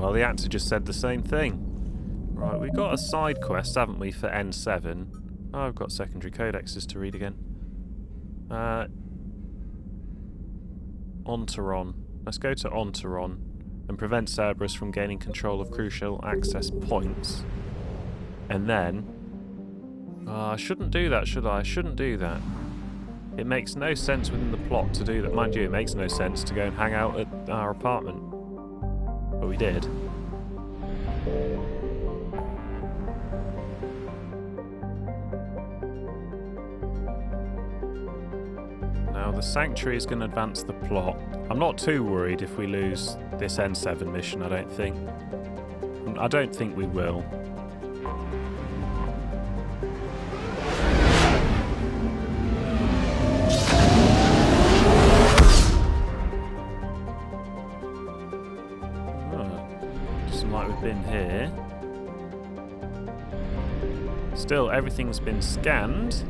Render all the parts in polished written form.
Well, the actor just said the same thing. Right, we've got a side quest, haven't we, for N7? Oh, I've got secondary codexes to read again. Ontaron. Let's go to Ontaron and prevent Cerberus from gaining control of crucial access points. And then... I shouldn't do that, should I? I shouldn't do that. It makes no sense within the plot to do that. Mind you, it makes no sense to go and hang out at our apartment. But we did. Now, the Sanctuary is going to advance the plot. I'm not too worried if we lose this N7 mission, I don't think. I don't think we will. Doesn't like we've been here. Still, everything's been scanned.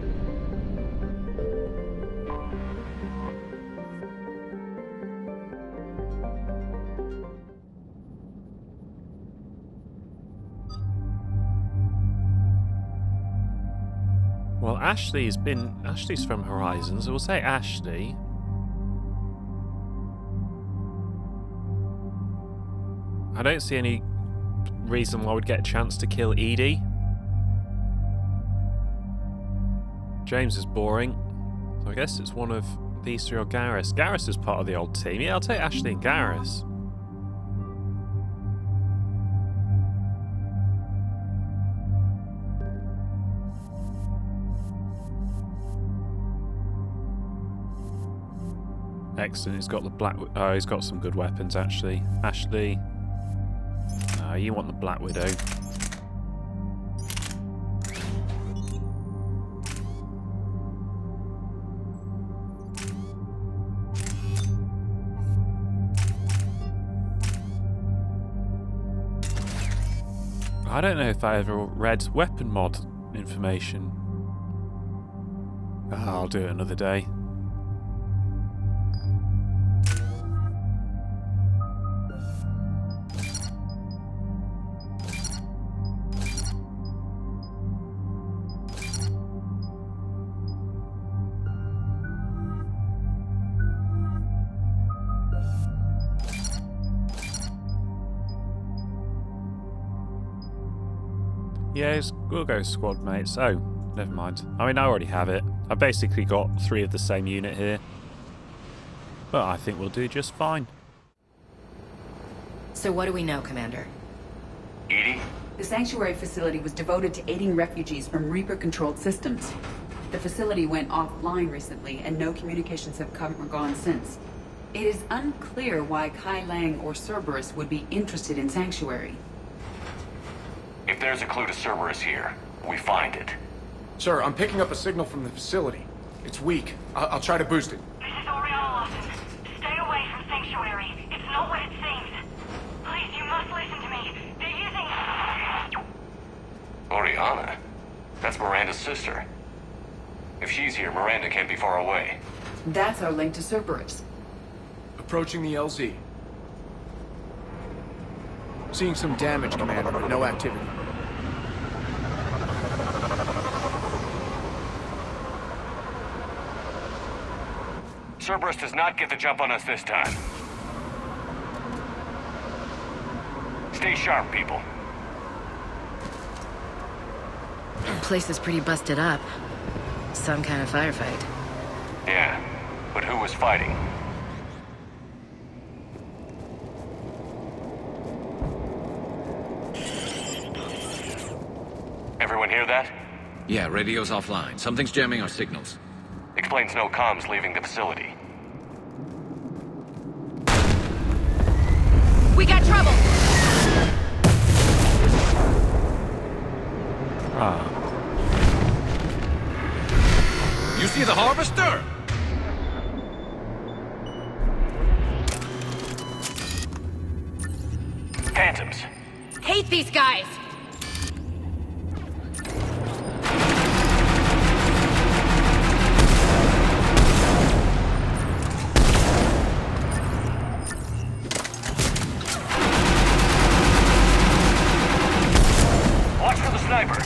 Well, Ashley's from Horizons, so we'll say Ashley. I don't see any reason why we'd get a chance to kill Edie. James is boring. So I guess it's one of these three or Garrus. Garrus is part of the old team. Yeah, I'll take Ashley and Garrus. Excellent, he's got the Black... Oh, he's got some good weapons, actually. Ashley... No, you want the Black Widow. I don't know if I ever read weapon mod information. I'll do it another day. Yeah, we'll go squad mates. Oh, never mind. I mean, I already have it. I've basically got 3 of the same unit here. But I think we'll do just fine. So what do we know, Commander? Edie? The Sanctuary facility was devoted to aiding refugees from Reaper-controlled systems. The facility went offline recently, and no communications have come or gone since. It is unclear why Kai Lang or Cerberus would be interested in Sanctuary. If there's a clue to Cerberus here, we find it. Sir, I'm picking up a signal from the facility. It's weak. I'll try to boost it. This is Oriana Lawson. Stay away from Sanctuary. It's not what it seems. Please, you must listen to me. They're using... Oriana? That's Miranda's sister. If she's here, Miranda can't be far away. That's our link to Cerberus. Approaching the LZ. Seeing some damage, Commander, but no activity. Cerberus does not get the jump on us this time. Stay sharp, people. The place is pretty busted up. Some kind of firefight. Yeah, but who was fighting? Everyone hear that? Yeah, radio's offline. Something's jamming our signals. Explains no comms leaving the facility. We got trouble! You see the harvester? Phantoms. Hate these guys! sniper.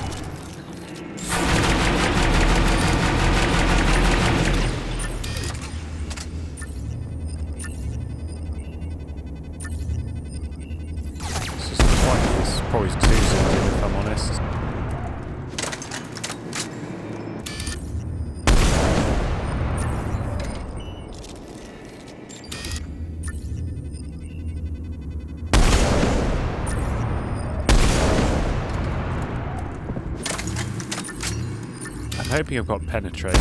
It's probably too zoomed in, if I'm honest. I'm hoping I've got penetrate.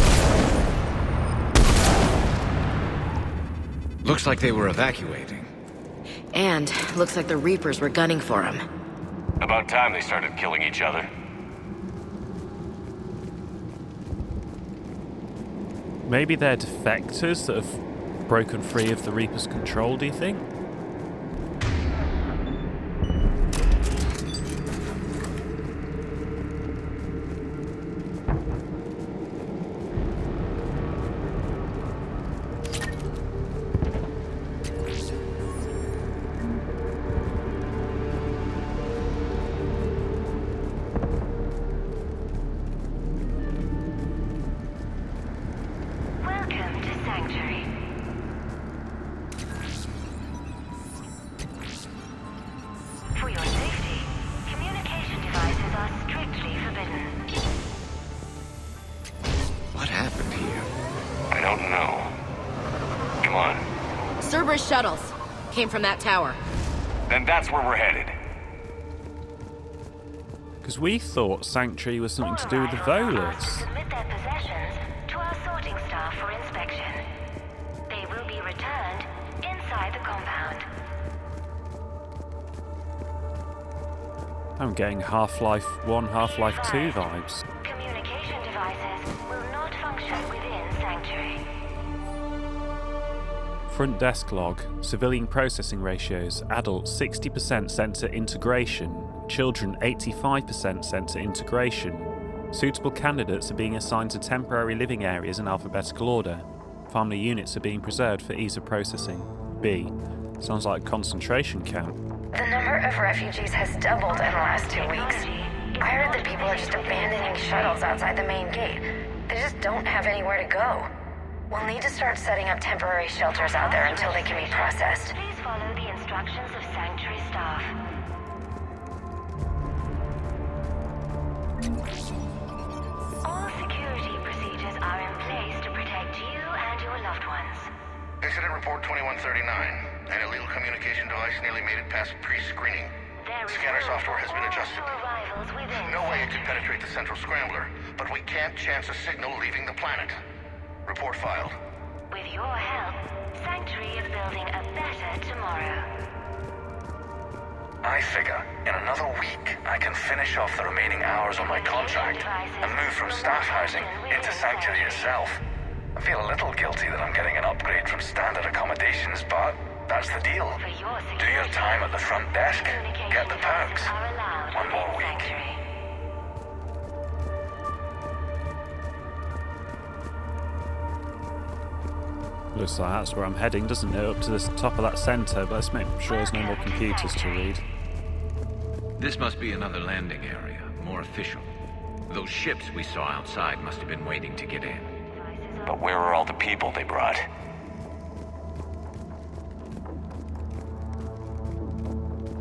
Looks like they were evacuating. And looks like the Reapers were gunning for him. About time they started killing each other. Maybe they're defectors that have broken free of the Reaper's control, do you think? Welcome to Sanctuary. For your safety, communication devices are strictly forbidden. What happened here? I don't know. Come on. Cerberus shuttles came from that tower. Then that's where we're headed. Because we thought Sanctuary was something to do with the Volus. Submit their possessions to our sorting staff for inspection. They will be returned inside the compound. I'm getting Half-Life 1, Half-Life 2 vibes. Communication devices will not function within Sanctuary. Front desk log, civilian processing ratios, adult 60% sensor integration, children 85% sensor integration. Suitable candidates are being assigned to temporary living areas in alphabetical order. Family units are being preserved for ease of processing. B. Sounds like a concentration camp. The number of refugees has doubled in the last 2 weeks. I heard that people are just abandoning shuttles outside the main gate. They just don't have anywhere to go. We'll need to start setting up temporary shelters out there until they can be processed. Please follow the instructions of Sanctuary staff. All security procedures are in place to protect you and your loved ones. Incident report 2139. An illegal communication device nearly made it past pre-screening. Scanner software has been adjusted. No way it could penetrate the central scrambler, but we can't chance a signal leaving the planet. Report filed. With your help, Sanctuary is building a better tomorrow. I figure in another week I can finish off the remaining hours on my contract and move from staff housing into Sanctuary itself. I feel a little guilty that I'm getting an upgrade from standard accommodations, but that's the deal. Do your time at the front desk, get the perks. One more week. Looks like that's where I'm heading, doesn't it? Up to the top of that centre, but let's make sure there's no more computers to read. This must be another landing area, more official. Those ships we saw outside must have been waiting to get in. But where are all the people they brought?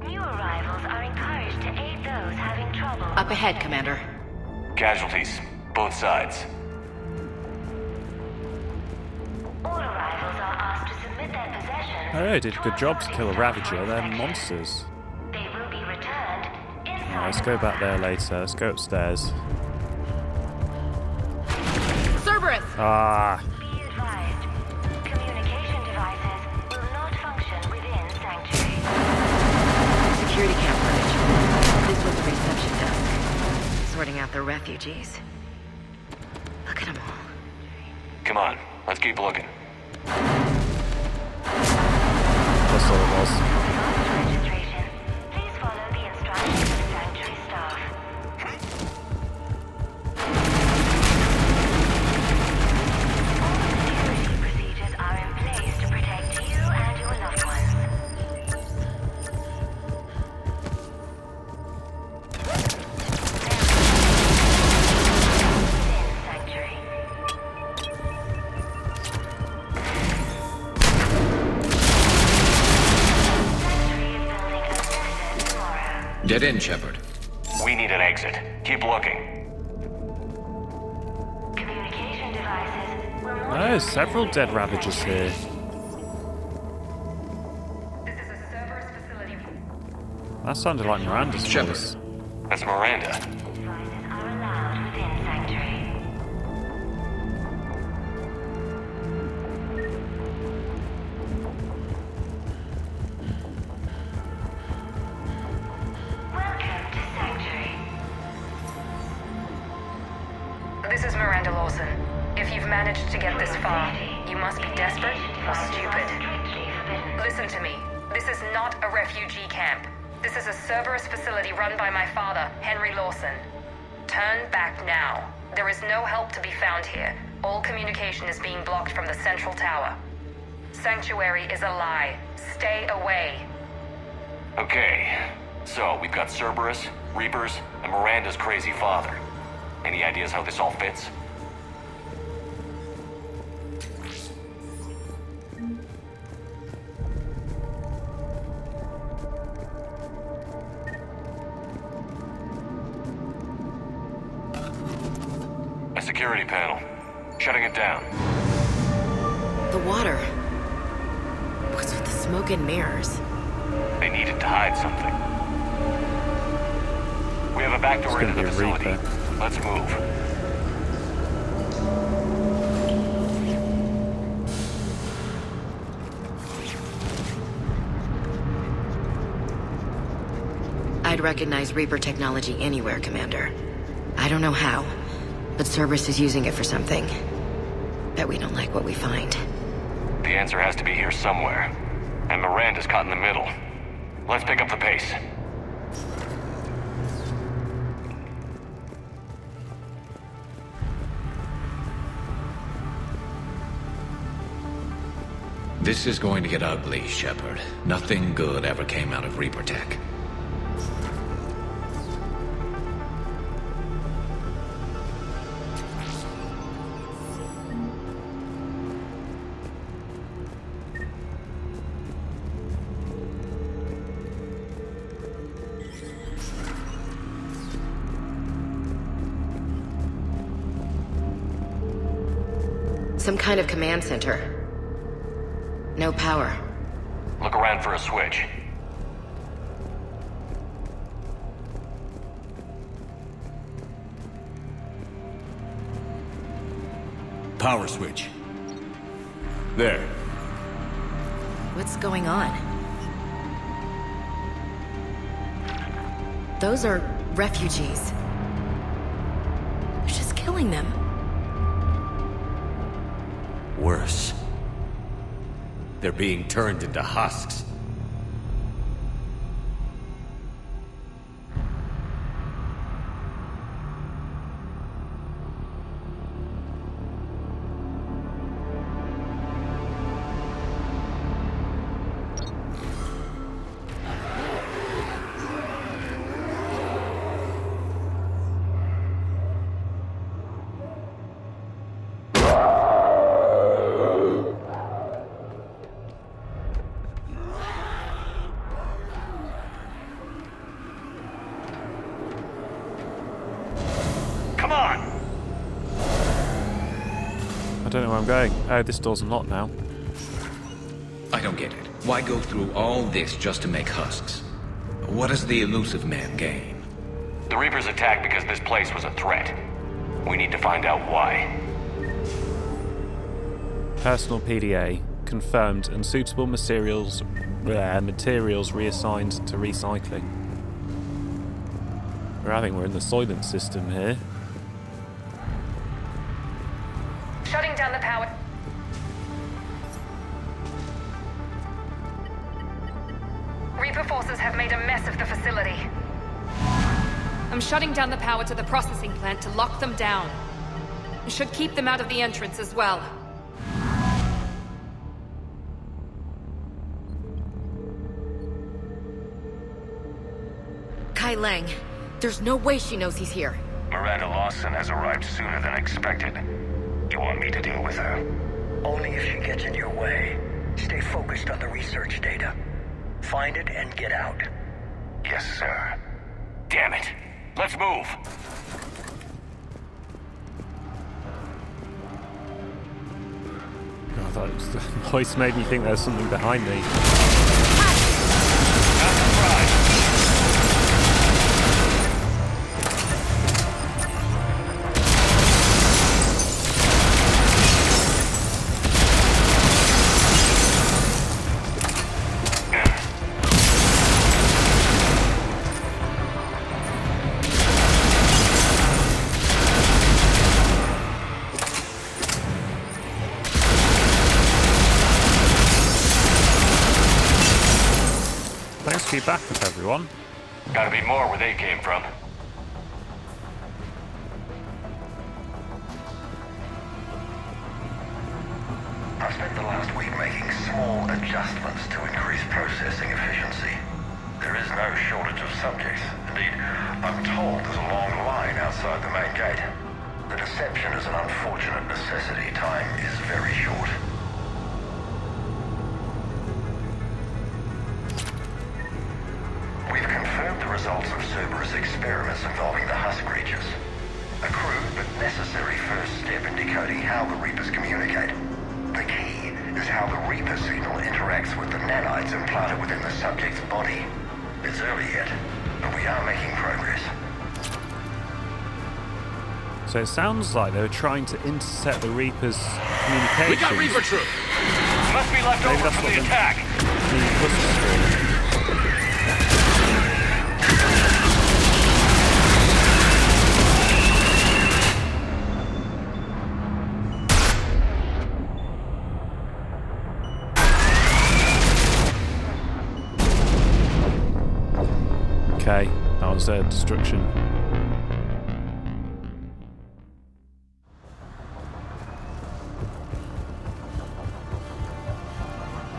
New arrivals are encouraged to aid those having trouble. Up ahead, Commander. Casualties, both sides. All arrivals are asked to submit their possessions. Oh, they did a good job to kill a Ravager. They're monsters. They will be returned inside. Right, let's go back there later. Let's go upstairs. Cerberus! Ah, Be advised, communication devices will not function within Sanctuary. Security camp footage. This was the reception desk. Sorting out the refugees. Look at them all. Come on, let's keep looking. that's all it was. Registration. Please follow the instructions of Sanctuary staff. All security procedures are in place to protect you and your loved ones. Get in, Shepard. We need an exit. Keep looking. Communication devices were more There's several dead Ravagers here. This is a Cerberus facility. That sounded like Miranda's Shepard. voice. That's Miranda. devices are allowed within Sanctuary. Welcome to Sanctuary. This is Miranda Lawson. If you've managed to get this far, you must be desperate or stupid. Strictly forbidden. Listen to me. This is not a refugee camp. This is a Cerberus facility run by my father, Henry Lawson. Turn back now. There is no help to be found here. All communication is being blocked from the central tower. Sanctuary is a lie. Stay away. Okay. So, we've got Cerberus, Reapers, and Miranda's crazy father. Any ideas how this all fits? A security panel. Shutting it down. The water. What's with the smoke and mirrors? They needed to hide something. We have a back door It's into gonna the be a facility. Reaper. Let's move. I'd recognize Reaper technology anywhere, Commander. I don't know how, but Cerberus is using it for something. Bet we don't like what we find. The answer has to be here somewhere. And Miranda's caught in the middle. Let's pick up the pace. This is going to get ugly, Shepard. Nothing good ever came out of Reaper Tech. Some kind of command center. No power. Look around for a switch. Power switch. There. What's going on? Those are refugees. They're just killing them. Worse. They're being turned into husks. Come on! I don't know where I'm going. Oh, this door's unlocked now. I don't get it. Why go through all this just to make husks? What does the elusive man gain? The Reapers attacked because this place was a threat. We need to find out why. Personal PDA confirmed, and suitable materials reassigned to recycling. I think we're in the Soylent system here. Shutting down the power. Reaper forces have made a mess of the facility. I'm shutting down the power to the processing plant to lock them down. It should keep them out of the entrance as well. Kai Lang. There's no way she knows he's here. Miranda Lawson has arrived sooner than expected. You want me to deal with her? Only if she gets in your way. Stay focused on the research data. Find it and get out. Yes, sir. Damn it. Let's move. Oh, the voice made me think there's something behind me. Thanks for your backup, everyone. Gotta be more where they came from. I've spent the last week making small adjustments to increase processing efficiency. There is no shortage of subjects. Indeed, I'm told there's a long line outside the main gate. The deception is an unfortunate necessity. Time is very short. We've confirmed the results of Cerberus experiments involving the husk creatures. A crude but necessary first step in decoding how the Reapers communicate. The key is how the Reaper signal interacts with the nanites implanted within the subject's body. It's early yet, but we are making progress. So it sounds like they were trying to intercept the Reaper's communications. We got Reaper troop! Must be left over from the attack! Okay, that was destruction.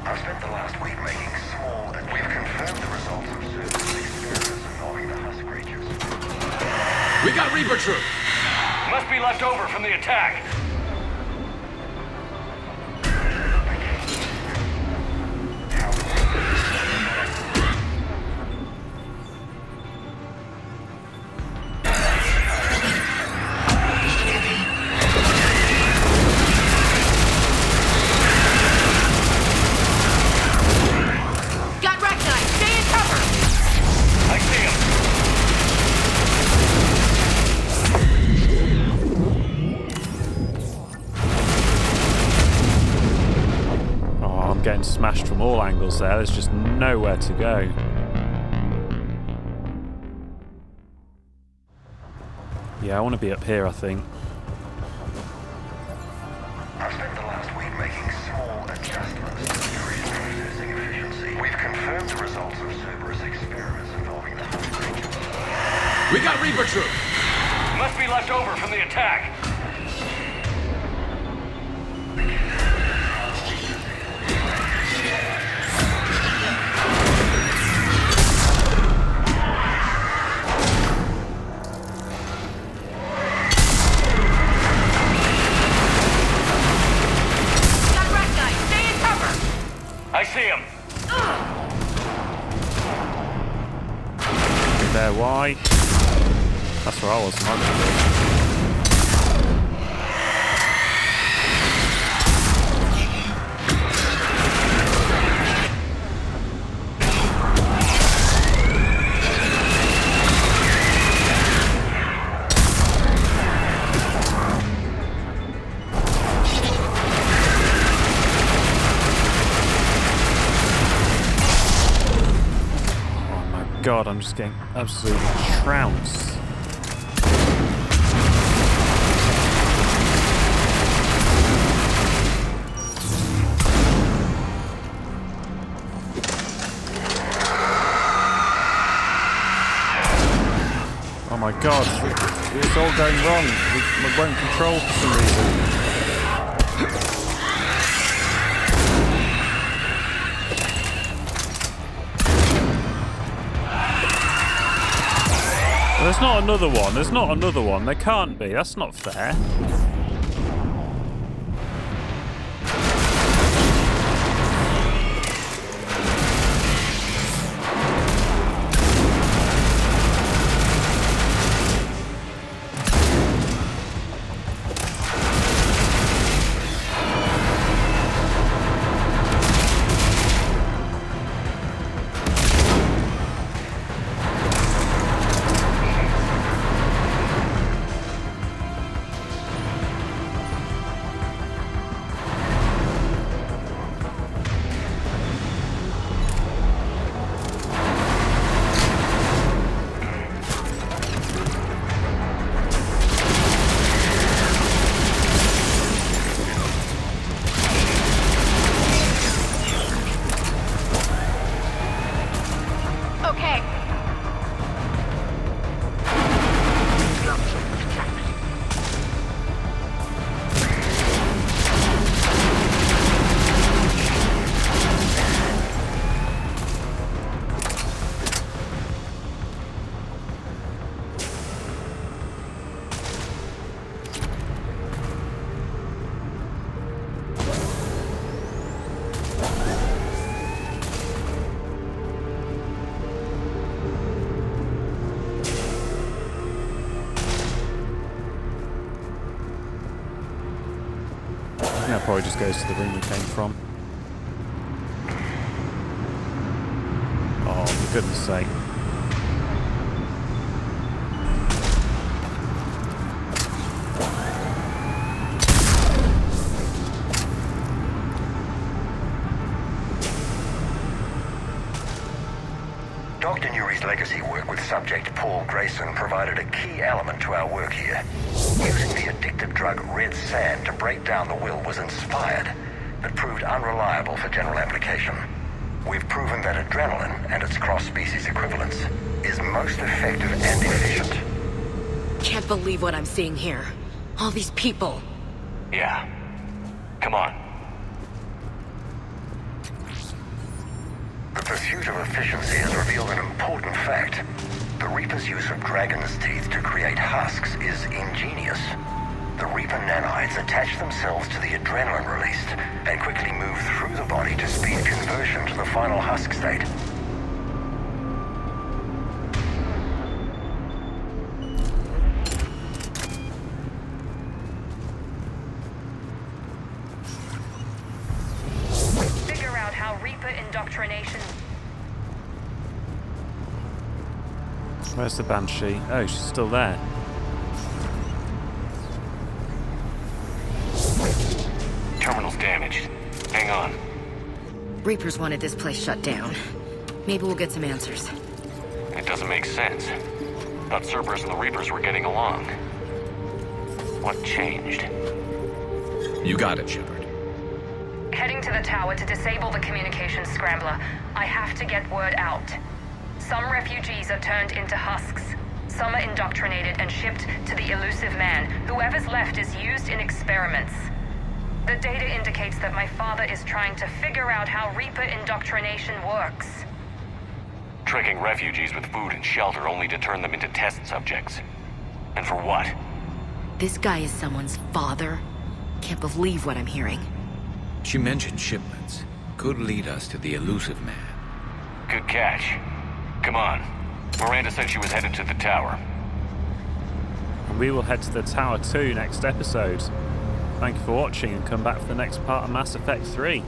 I've spent the last week making small, and we've confirmed the results of Cerberus experiments involving the husk creatures. We got Reaper troop! Must be left over from the attack! Getting smashed from all angles there. There's just nowhere to go. Yeah, I want to be up here, I think. I've spent the last week making small adjustments to increase processing efficiency. We've confirmed the results of Cerberus experiments involving the husk creatures. We got Reaper troop! Must be left over from the attack! I see him. There, why? That's where I was. God, I'm just getting absolutely trounced. Oh my God, it's all going wrong. We won't control for some reason. There's not another one. There's not another one. There can't be. That's not fair. that probably just goes to the room we came from. Oh, for goodness sake. Dr. Newry's legacy work with subject Paul Grayson provided a key element to our work here. Using the addictive drug red sand to break down the will was inspired, but proved unreliable for general application. We've proven that adrenaline and its cross-species equivalents is most effective and efficient. Can't believe what I'm seeing here. All these people. Yeah. Come on. The pursuit of efficiency has revealed an important fact. The Reaper's use of dragon's teeth to create husks is ingenious. The Reaper nanites attach themselves to the adrenaline released and quickly move through the body to speed conversion to the final husk state. Figure out how Reaper indoctrination... Where's the Banshee? Oh, she's still there. Terminal's damaged. Hang on. Reapers wanted this place shut down. Maybe we'll get some answers. It doesn't make sense. Thought Cerberus and the Reapers were getting along. What changed? You got it, Shepard. Heading to the tower to disable the communications scrambler. I have to get word out. Some refugees are turned into husks. Some are indoctrinated and shipped to the elusive man. Whoever's left is used in experiments. The data indicates that my father is trying to figure out how Reaper indoctrination works. Tricking refugees with food and shelter only to turn them into test subjects. And for what? This guy is someone's father? Can't believe what I'm hearing. She mentioned shipments. Could lead us to the elusive man. Good catch. Come on. Miranda said she was headed to the tower. And we will head to the tower too next episode. Thank you for watching and come back for the next part of Mass Effect 3.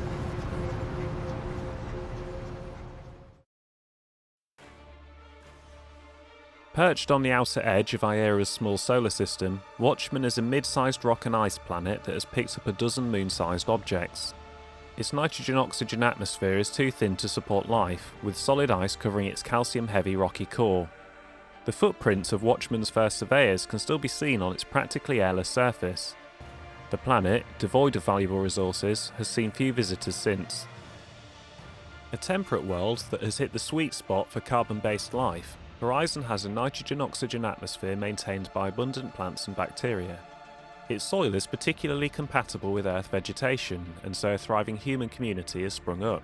Perched on the outer edge of Iera's small solar system, Watchman is a mid-sized rock and ice planet that has picked up a dozen moon-sized objects. Its nitrogen-oxygen atmosphere is too thin to support life, with solid ice covering its calcium-heavy rocky core. The footprints of Watchman's first surveyors can still be seen on its practically airless surface. The planet, devoid of valuable resources, has seen few visitors since. A temperate world that has hit the sweet spot for carbon-based life, Horizon has a nitrogen-oxygen atmosphere maintained by abundant plants and bacteria. Its soil is particularly compatible with Earth vegetation, and so a thriving human community has sprung up.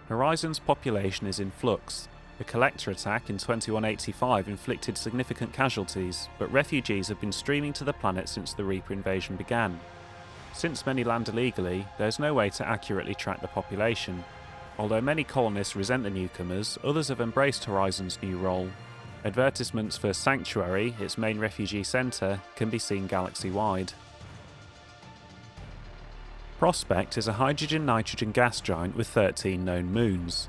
Horizon's population is in flux. A collector attack in 2185 inflicted significant casualties, but refugees have been streaming to the planet since the Reaper invasion began. Since many land illegally, there is no way to accurately track the population. Although many colonists resent the newcomers, others have embraced Horizon's new role. Advertisements for Sanctuary, its main refugee centre, can be seen galaxy-wide. Prospect is a hydrogen-nitrogen gas giant with 13 known moons.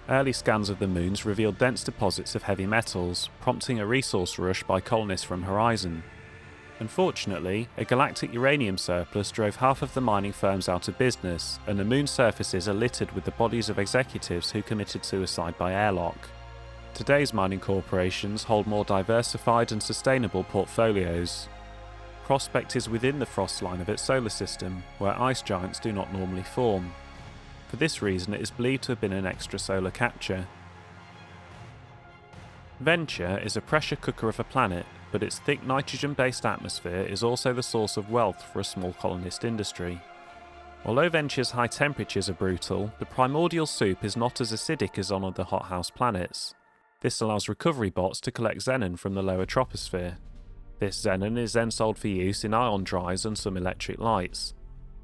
Early scans of the moons revealed dense deposits of heavy metals, prompting a resource rush by colonists from Horizon. Unfortunately, a galactic uranium surplus drove half of the mining firms out of business, and the moon's surfaces are littered with the bodies of executives who committed suicide by airlock. Today's mining corporations hold more diversified and sustainable portfolios. Prospect is within the frost line of its solar system, where ice giants do not normally form. For this reason, it is believed to have been an extrasolar capture. Venture is a pressure cooker of a planet, but its thick nitrogen-based atmosphere is also the source of wealth for a small colonist industry. Although Venture's high temperatures are brutal, the primordial soup is not as acidic as on other hothouse planets. This allows recovery bots to collect xenon from the lower troposphere. This xenon is then sold for use in ion drives and some electric lights.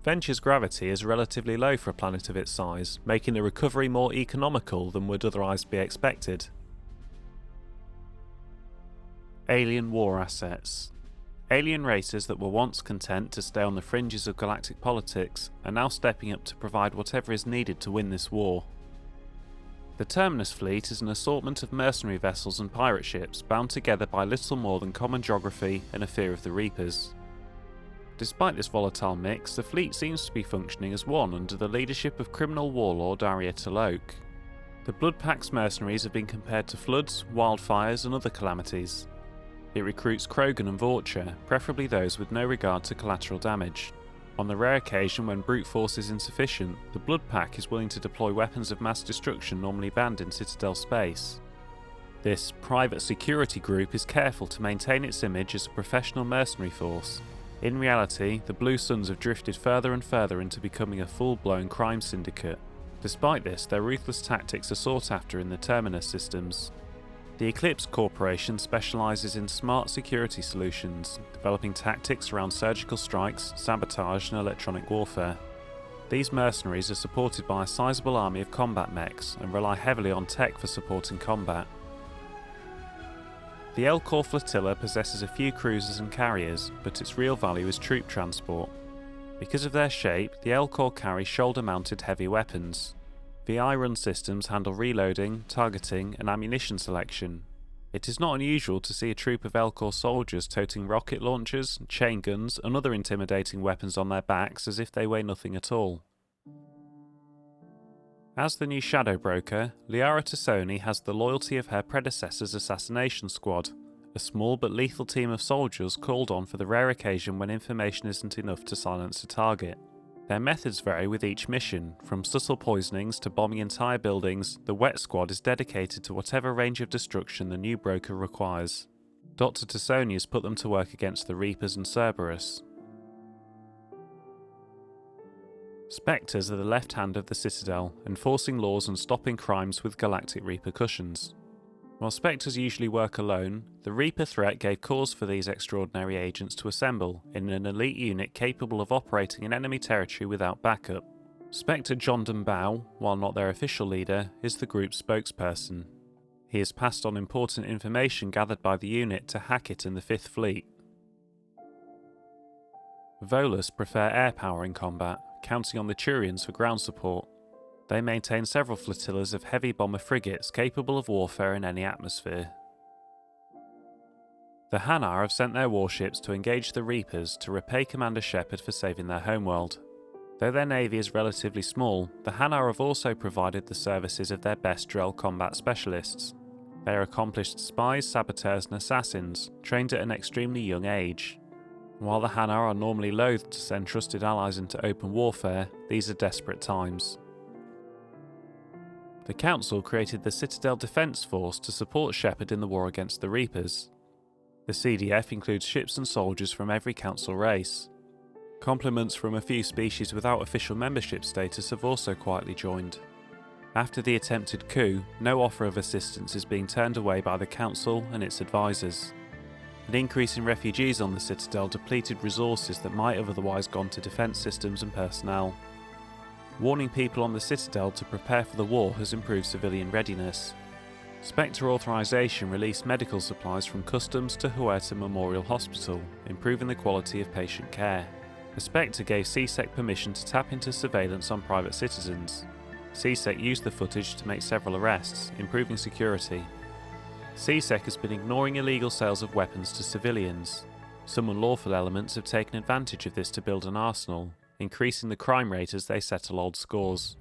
Venture's gravity is relatively low for a planet of its size, making the recovery more economical than would otherwise be expected. Alien war assets. Alien races that were once content to stay on the fringes of galactic politics are now stepping up to provide whatever is needed to win this war. The Terminus fleet is an assortment of mercenary vessels and pirate ships bound together by little more than common geography and a fear of the Reapers. Despite this volatile mix, the fleet seems to be functioning as one under the leadership of criminal warlord ALOT. The Bloodpack's mercenaries have been compared to floods, wildfires and other calamities. It recruits Krogan and Vorcha, preferably those with no regard to collateral damage. On the rare occasion when brute force is insufficient, the Bloodpack is willing to deploy weapons of mass destruction normally banned in Citadel space. This private security group is careful to maintain its image as a professional mercenary force. In reality, the Blue Suns have drifted further and further into becoming a full-blown crime syndicate. Despite this, their ruthless tactics are sought after in the Terminus systems. The Eclipse Corporation specialises in smart security solutions, developing tactics around surgical strikes, sabotage and electronic warfare. These mercenaries are supported by a sizable army of combat mechs and rely heavily on tech for supporting combat. The L-Corps flotilla possesses a few cruisers and carriers, but its real value is troop transport. Because of their shape, the L-Corps carry shoulder-mounted heavy weapons. VI-run systems handle reloading, targeting and ammunition selection. It is not unusual to see a troop of L-Corps soldiers toting rocket launchers, chain guns and other intimidating weapons on their backs as if they weigh nothing at all. As the new Shadow Broker, Liara Tassoni has the loyalty of her predecessor's assassination squad, a small but lethal team of soldiers called on for the rare occasion when information isn't enough to silence a target. Their methods vary with each mission, from subtle poisonings to bombing entire buildings. The Wet Squad is dedicated to whatever range of destruction the new broker requires. Dr. Tassoni has put them to work against the Reapers and Cerberus. Spectres are the left hand of the Citadel, enforcing laws and stopping crimes with galactic repercussions. While Spectres usually work alone, the Reaper threat gave cause for these extraordinary agents to assemble in an elite unit capable of operating in enemy territory without backup. Spectre John Bao, while not their official leader, is the group's spokesperson. He has passed on important information gathered by the unit to Hackett and the 5th Fleet. Volus prefer air power in combat, counting on the Turians for ground support. They maintain several flotillas of heavy bomber frigates capable of warfare in any atmosphere. The Hanar have sent their warships to engage the Reapers to repay Commander Shepard for saving their homeworld. Though their navy is relatively small, the Hanar have also provided the services of their best Drell combat specialists. They are accomplished spies, saboteurs and assassins, trained at an extremely young age. While the Hanar are normally loath to send trusted allies into open warfare, these are desperate times. The Council created the Citadel Defence Force to support Shepard in the war against the Reapers. The CDF includes ships and soldiers from every Council race. Complements from a few species without official membership status have also quietly joined. After the attempted coup, no offer of assistance is being turned away by the Council and its advisors. An increase in refugees on the Citadel depleted resources that might have otherwise gone to defence systems and personnel. Warning people on the Citadel to prepare for the war has improved civilian readiness. Spectre Authorization released medical supplies from Customs to Huerta Memorial Hospital, improving the quality of patient care. The Spectre gave CSEC permission to tap into surveillance on private citizens. CSEC used the footage to make several arrests, improving security. CSEC has been ignoring illegal sales of weapons to civilians. Some unlawful elements have taken advantage of this to build an arsenal, increasing the crime rate as they settle old scores.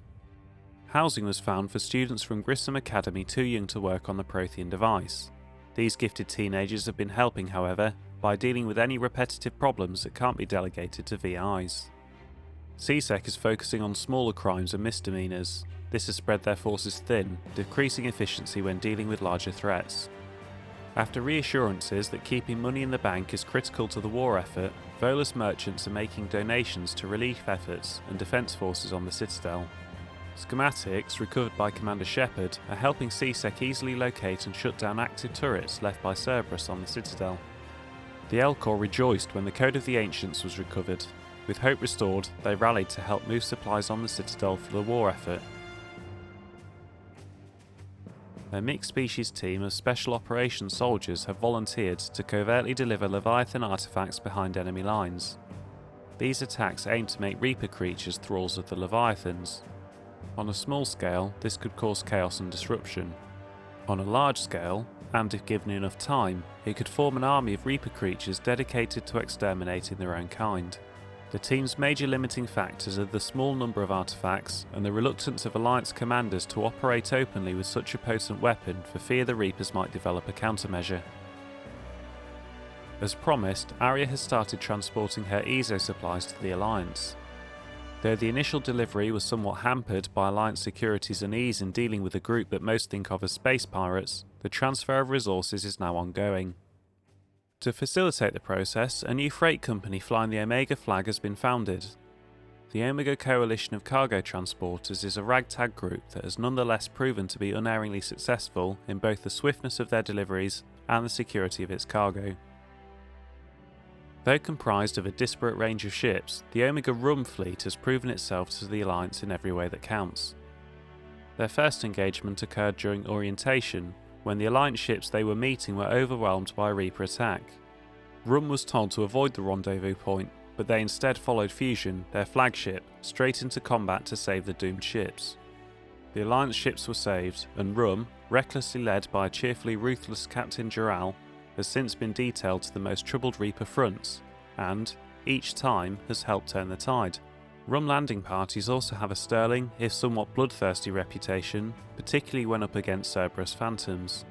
Housing was found for students from Grissom Academy too young to work on the Prothean device. These gifted teenagers have been helping, however, by dealing with any repetitive problems that can't be delegated to VIs. CSEC is focusing on smaller crimes and misdemeanors. This has spread their forces thin, decreasing efficiency when dealing with larger threats. After reassurances that keeping money in the bank is critical to the war effort, Volus merchants are making donations to relief efforts and defence forces on the Citadel. Schematics recovered by Commander Shepard are helping CSEC easily locate and shut down active turrets left by Cerberus on the Citadel. The L-Corps rejoiced when the Code of the Ancients was recovered. With hope restored, they rallied to help move supplies on the Citadel for the war effort. A mixed-species team of Special Operations soldiers have volunteered to covertly deliver Leviathan artifacts behind enemy lines. These attacks aim to make Reaper creatures thralls of the Leviathans. On a small scale, this could cause chaos and disruption. On a large scale, and if given enough time, it could form an army of Reaper creatures dedicated to exterminating their own kind. The team's major limiting factors are the small number of artifacts and the reluctance of Alliance commanders to operate openly with such a potent weapon for fear the Reapers might develop a countermeasure. As promised, Arya has started transporting her EZO supplies to the Alliance. Though the initial delivery was somewhat hampered by Alliance security's unease in dealing with a group that most think of as space pirates, the transfer of resources is now ongoing. To facilitate the process, a new freight company flying the Omega flag has been founded. The Omega Coalition of Cargo Transporters is a ragtag group that has nonetheless proven to be unerringly successful in both the swiftness of their deliveries and the security of its cargo. Though comprised of a disparate range of ships, the Omega Rum fleet has proven itself to the Alliance in every way that counts. Their first engagement occurred during orientation, when the Alliance ships they were meeting were overwhelmed by a Reaper attack. Rum was told to avoid the rendezvous point, but they instead followed Fusion, their flagship, straight into combat to save the doomed ships. The Alliance ships were saved, and Rum, recklessly led by a cheerfully ruthless Captain Dural, has since been detailed to the most troubled Reaper fronts, and, each time, has helped turn the tide. Rum landing parties also have a sterling, if somewhat bloodthirsty reputation, particularly when up against Cerberus Phantoms.